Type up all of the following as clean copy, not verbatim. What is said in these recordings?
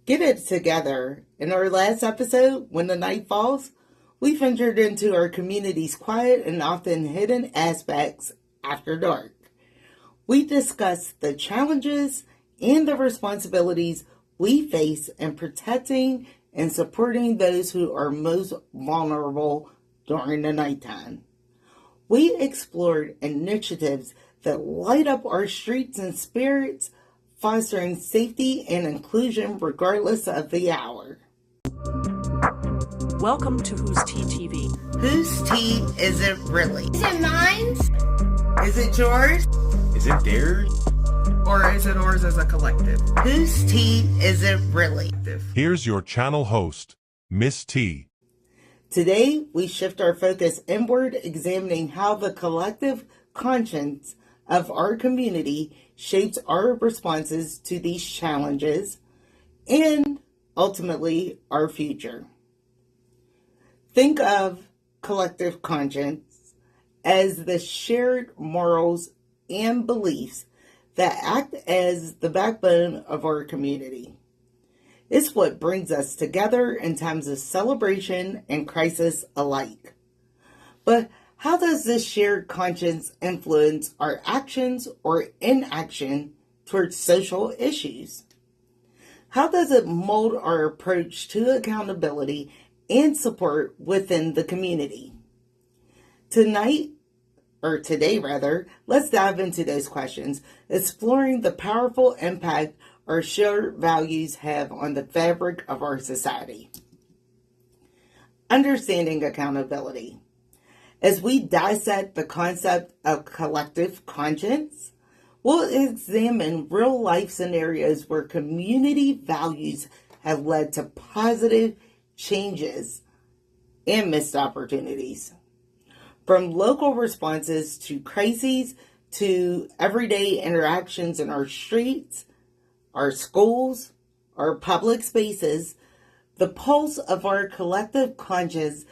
Get it together. In our last episode, When the Night Falls, we ventured into our community's quiet and often hidden aspects after dark. We discussed the challenges and the responsibilities we face in protecting and supporting those who are most vulnerable during the nighttime. We explored initiatives that light up our streets and spirits, fostering safety and inclusion regardless of the hour. Welcome to Whose Tea TV. Whose tea is it really? Is it mine? Is it yours? Is it theirs? Or is it ours as a collective? Whose tea is it really? Here's your channel host, Miss T. Today, we shift our focus inward, examining how the collective conscience of our community shapes our responses to these challenges and, ultimately, our future. Think of collective conscience as the shared morals and beliefs that act as the backbone of our community. It's what brings us together in times of celebration and crisis alike. But how does this shared conscience influence our actions or inaction towards social issues? How does it mold our approach to accountability and support within the community? Today, let's dive into those questions, exploring the powerful impact our shared values have on the fabric of our society. Understanding accountability. As we dissect the concept of collective conscience, we'll examine real-life scenarios where community values have led to positive changes and missed opportunities. From local responses to crises to everyday interactions in our streets, our schools, our public spaces, the pulse of our collective conscience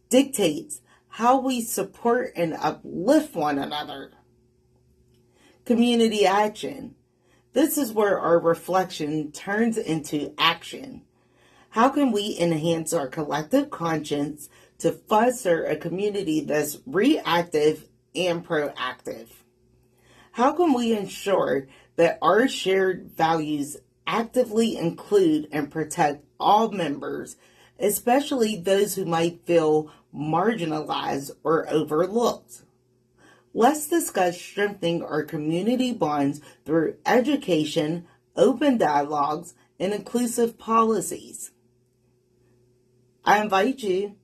dictates how we support and uplift one another. Community action. This is where our reflection turns into action. How can we enhance our collective conscience to foster a community that's reactive and proactive? How can we ensure that our shared values actively include and protect all members, especially those who might feel marginalized or overlooked? Let's discuss strengthening our community bonds through education, open dialogues, and inclusive policies. I invite you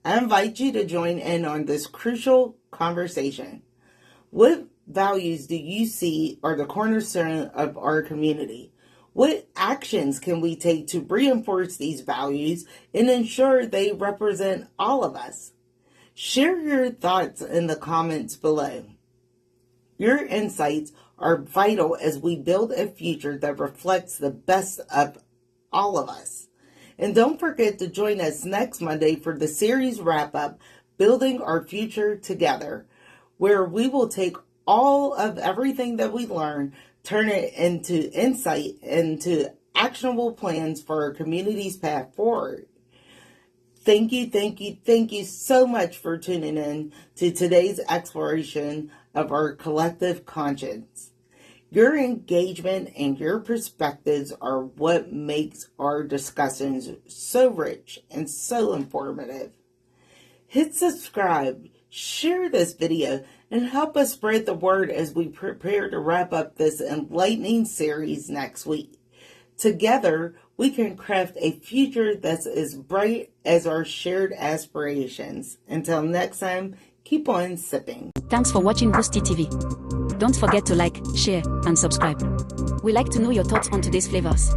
to join in on this crucial conversation. What values do you see are the cornerstone of our community? What actions can we take to reinforce these values and ensure they represent all of us? Share your thoughts in the comments below. Your insights are vital as we build a future that reflects the best of all of us. And don't forget to join us next Monday for the series wrap-up, Building Our Future Together, where we will take all of everything that we learn, turn it into insight, into actionable plans for our community's path forward. Thank you so much for tuning in to today's exploration of our collective conscience. Your engagement and your perspectives are what makes our discussions so rich and so informative. Hit subscribe, share this video, and help us spread the word as we prepare to wrap up this enlightening series next week. Together, we can craft a future that's as bright as our shared aspirations. Until next time, keep on sipping. Thanks for watching Whose Tea TV. Don't forget to like, share, and subscribe. We like to know your thoughts on today's flavors.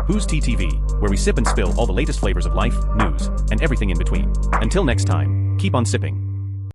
Whose Tea TV, where we sip and spill all the latest flavors of life, news, and everything in between. Until next time, keep on sipping.